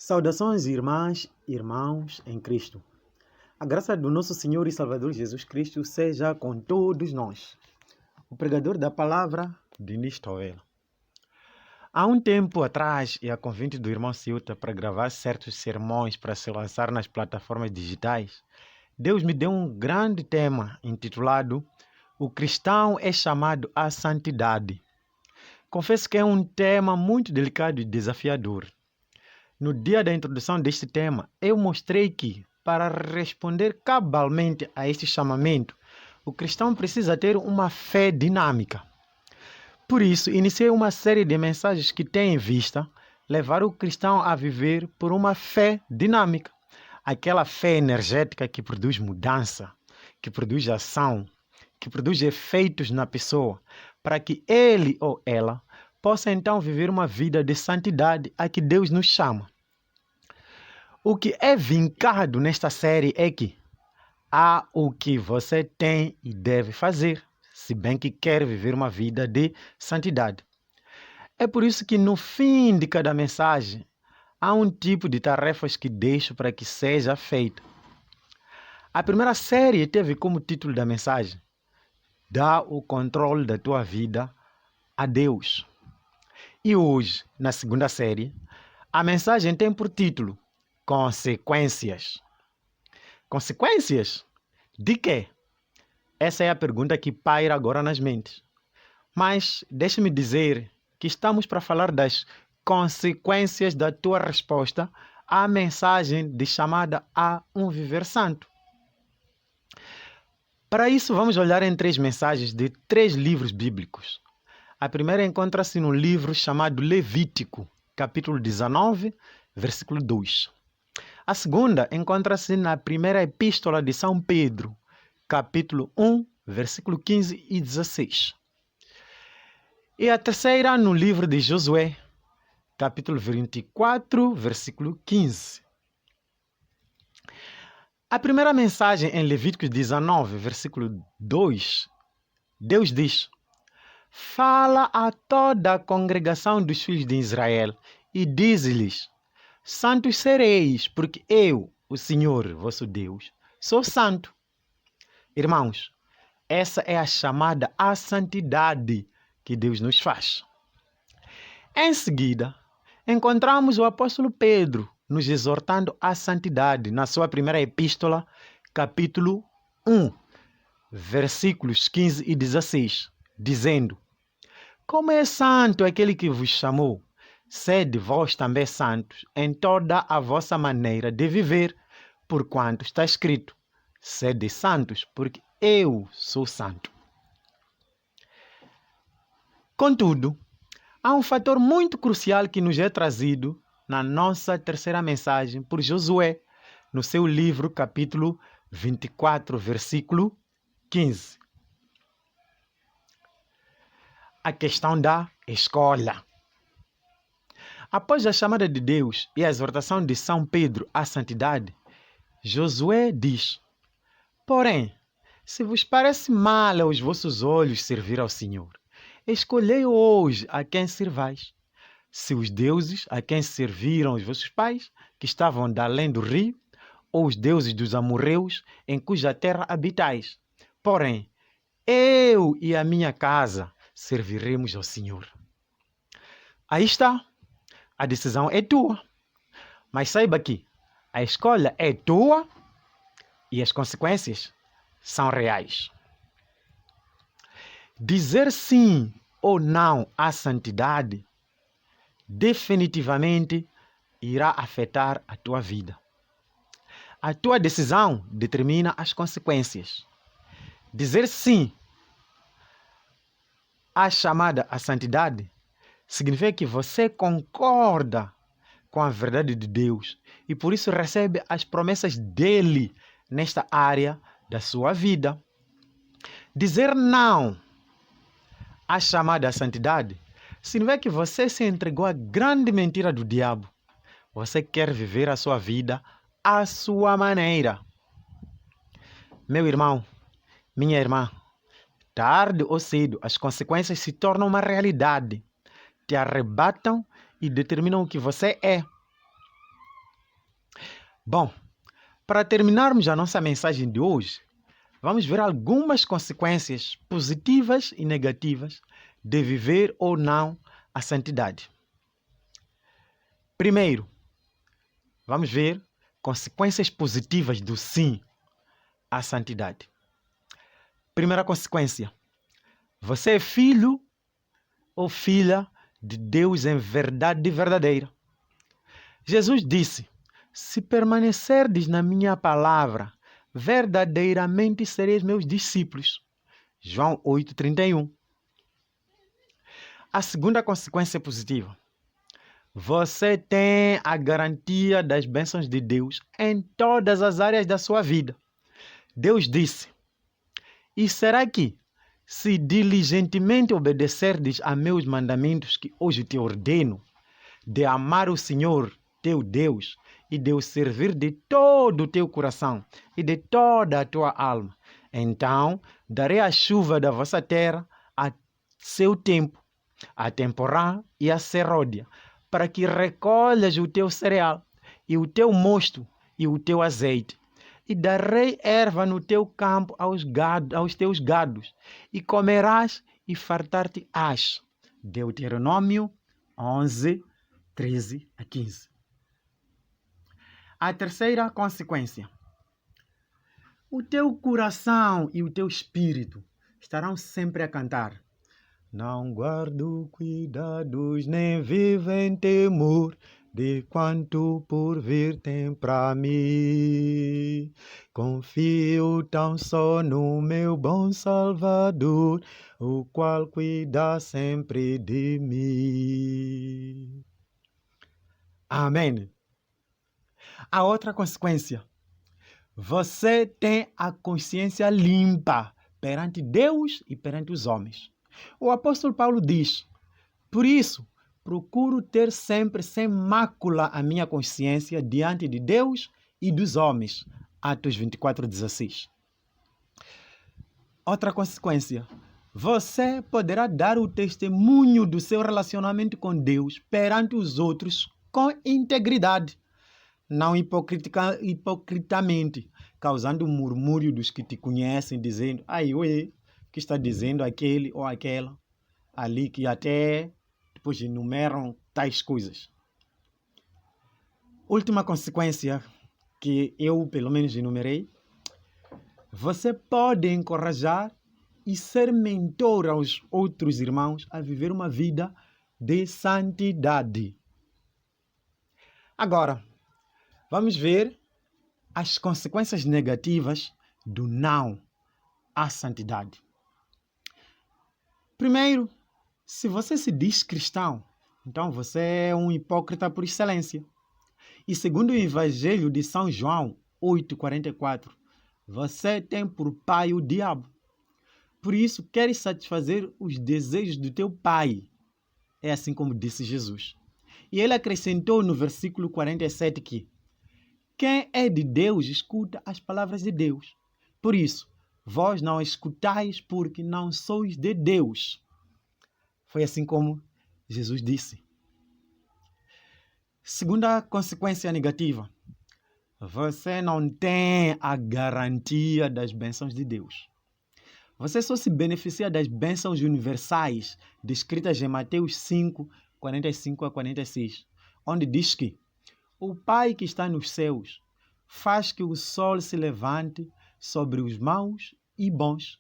Saudações, irmãs e irmãos em Cristo. A graça do nosso Senhor e Salvador Jesus Cristo seja com todos nós. O pregador da palavra, Diniz Toela. Há um tempo atrás, e a convite do irmão Ciuta para gravar certos sermões para se lançar nas plataformas digitais, Deus me deu um grande tema intitulado O Cristão é chamado à Santidade. Confesso que é um tema muito delicado e desafiador. No dia da introdução deste tema, eu mostrei que, para responder cabalmente a este chamamento, o cristão precisa ter uma fé dinâmica. Por isso, iniciei uma série de mensagens que têm em vista levar o cristão a viver por uma fé dinâmica. Aquela fé energética que produz mudança, que produz ação, que produz efeitos na pessoa, para que ele ou ela possa então viver uma vida de santidade a que Deus nos chama. O que é vincado nesta série é que há o que você tem e deve fazer, se bem que quer viver uma vida de santidade. É por isso que no fim de cada mensagem, há um tipo de tarefas que deixo para que seja feita. A primeira série teve como título da mensagem: Dá o controle da tua vida a Deus. E hoje, na segunda série, a mensagem tem por título Consequências. Consequências? De quê? Essa é a pergunta que paira agora nas mentes. Mas deixe-me dizer que estamos para falar das consequências da tua resposta à mensagem de chamada a um viver santo. Para isso, vamos olhar em 3 mensagens de 3 livros bíblicos. A primeira encontra-se no livro chamado Levítico, capítulo 19, versículo 2. A segunda encontra-se na primeira epístola de São Pedro, capítulo 1, versículo 15 e 16. E a terceira no livro de Josué, capítulo 24, versículo 15. A primeira mensagem em Levítico 19, versículo 2, Deus diz: Fala a toda a congregação dos filhos de Israel e diz-lhes: Santos sereis, porque eu, o Senhor, vosso Deus, sou santo. Irmãos, essa é a chamada à santidade que Deus nos faz. Em seguida, encontramos o apóstolo Pedro nos exortando à santidade na sua primeira epístola, capítulo 1, versículos 15 e 16, dizendo: Como é santo aquele que vos chamou, sede vós também santos em toda a vossa maneira de viver, porquanto está escrito: sede santos, porque eu sou santo. Contudo, há um fator muito crucial que nos é trazido na nossa terceira mensagem por Josué, no seu livro, capítulo 24, versículo 15. A questão da escolha. Após a chamada de Deus e a exortação de São Pedro à santidade, Josué diz: Porém, se vos parece mal aos vossos olhos servir ao Senhor, escolhei hoje a quem servais. Se os deuses a quem serviram os vossos pais, que estavam da além do rio, ou os deuses dos amorreus, em cuja terra habitais. Porém, eu e a minha casa serviremos ao Senhor. Aí está. A decisão é tua. Mas saiba que a escolha é tua e as consequências são reais. Dizer sim ou não à santidade definitivamente irá afetar a tua vida. A tua decisão determina as consequências. Dizer sim à chamada à santidade significa que você concorda com a verdade de Deus e por isso recebe as promessas dele nesta área da sua vida. Dizer não à chamada à santidade significa que você se entregou à grande mentira do diabo. Você quer viver a sua vida à sua maneira. Meu irmão, minha irmã, tarde ou cedo as consequências se tornam uma realidade. Te arrebatam e determinam o que você é. Bom, para terminarmos a nossa mensagem de hoje, vamos ver algumas consequências positivas e negativas de viver ou não a santidade. Primeiro, vamos ver consequências positivas do sim à santidade. Primeira consequência: você é filho ou filha de Deus em verdade verdadeira. Jesus disse: se permanecerdes na minha palavra, verdadeiramente sereis meus discípulos. João 8,31. A segunda consequência positiva: você tem a garantia das bênçãos de Deus em todas as áreas da sua vida. Deus disse: e será que, se diligentemente obedecerdes a meus mandamentos que hoje te ordeno, de amar o Senhor teu Deus e de o servir de todo o teu coração e de toda a tua alma, então darei a chuva da vossa terra a seu tempo, a temporã e a serródia, para que recolhas o teu cereal e o teu mosto e o teu azeite. E darei erva no teu campo aos teus gados, e comerás e fartar-te-ás. Deuteronômio 11, 13 a 15. A terceira consequência: o teu coração e o teu espírito estarão sempre a cantar. Não guardo cuidados, nem vivo em temor de quanto por vir tem para mim. Confio tão só no meu bom Salvador, o qual cuida sempre de mim. Amém. A outra consequência: você tem a consciência limpa perante Deus e perante os homens. O apóstolo Paulo diz: por isso, procuro ter sempre sem mácula a minha consciência diante de Deus e dos homens. Atos 24:16. Outra consequência: você poderá dar o testemunho do seu relacionamento com Deus perante os outros com integridade, não hipocritamente, causando murmúrio dos que te conhecem, dizendo: ai, ué, que está dizendo aquele ou aquela ali, que até depois enumeram tais coisas. Última consequência que eu, pelo menos, enumerei: você pode encorajar e ser mentor aos outros irmãos a viver uma vida de santidade. Agora, vamos ver as consequências negativas do não à santidade. Primeiro, se você se diz cristão, então você é um hipócrita por excelência. E segundo o Evangelho de São João 8,44, você tem por pai o diabo. Por isso, queres satisfazer os desejos do teu pai. É assim como disse Jesus. E ele acrescentou no versículo 47 que quem é de Deus escuta as palavras de Deus. Por isso, vós não escutais porque não sois de Deus. Foi assim como Jesus disse. Segunda consequência negativa: você não tem a garantia das bênçãos de Deus. Você só se beneficia das bênçãos universais descritas em Mateus 5, 45 a 46, onde diz que o Pai que está nos céus faz que o sol se levante sobre os maus e bons,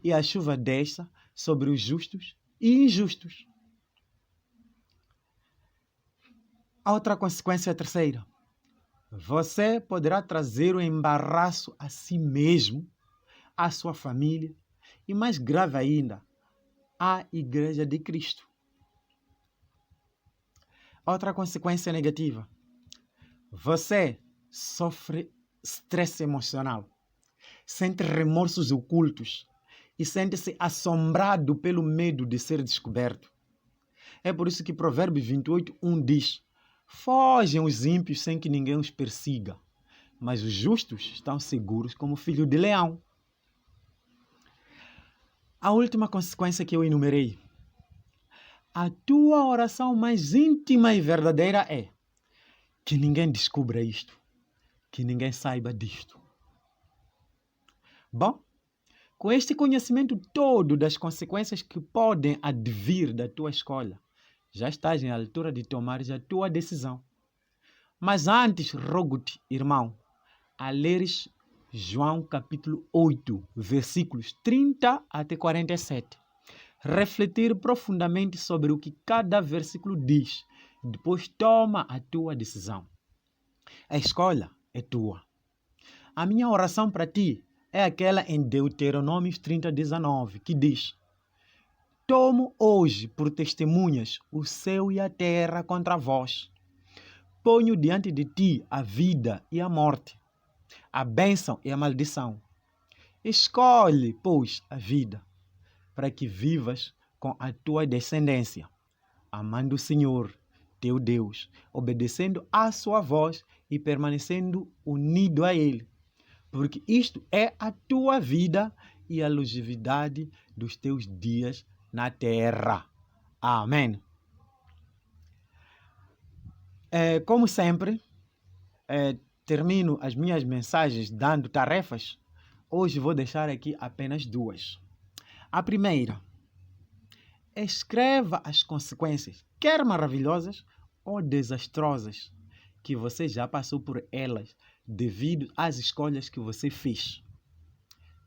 e a chuva desça sobre os justos e injustos. A outra consequência terceira: você poderá trazer o embaraço a si mesmo, à sua família e, mais grave ainda, à Igreja de Cristo. Outra consequência negativa: você sofre estresse emocional, sente remorsos ocultos e sente-se assombrado pelo medo de ser descoberto. É por isso que Provérbios 28:1 diz: fogem os ímpios sem que ninguém os persiga, mas os justos estão seguros como filho de leão. A última consequência que eu enumerei: a tua oração mais íntima e verdadeira é: que ninguém descubra isto, que ninguém saiba disto. Bom, com este conhecimento todo das consequências que podem advir da tua escolha, já estás na altura de tomares a tua decisão. Mas antes, rogo-te, irmão, a leres João capítulo 8, versículos 30 até 47. Refletir profundamente sobre o que cada versículo diz. Depois toma a tua decisão. A escolha é tua. A minha oração para ti é aquela em Deuteronômio 30, 19, que diz: Tomo hoje por testemunhas o céu e a terra contra vós. Ponho diante de ti a vida e a morte, a bênção e a maldição. Escolhe, pois, a vida, para que vivas com a tua descendência, amando o Senhor, teu Deus, obedecendo à sua voz e permanecendo unido a Ele, porque isto é a tua vida e a longevidade dos teus dias na terra. Amém. Como sempre, termino as minhas mensagens dando tarefas. Hoje vou deixar aqui apenas 2. A primeira: escreva as consequências, quer maravilhosas ou desastrosas, que você já passou por elas devido às escolhas que você fez.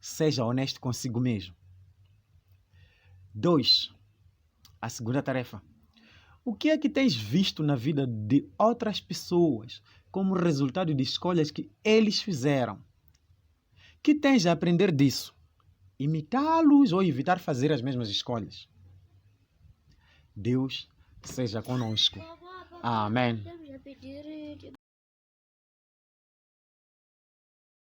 Seja honesto consigo mesmo. 2. A segunda tarefa: o que é que tens visto na vida de outras pessoas como resultado de escolhas que eles fizeram? Que tens a aprender disso? Imitá-los ou evitar fazer as mesmas escolhas? Deus seja conosco. Amém.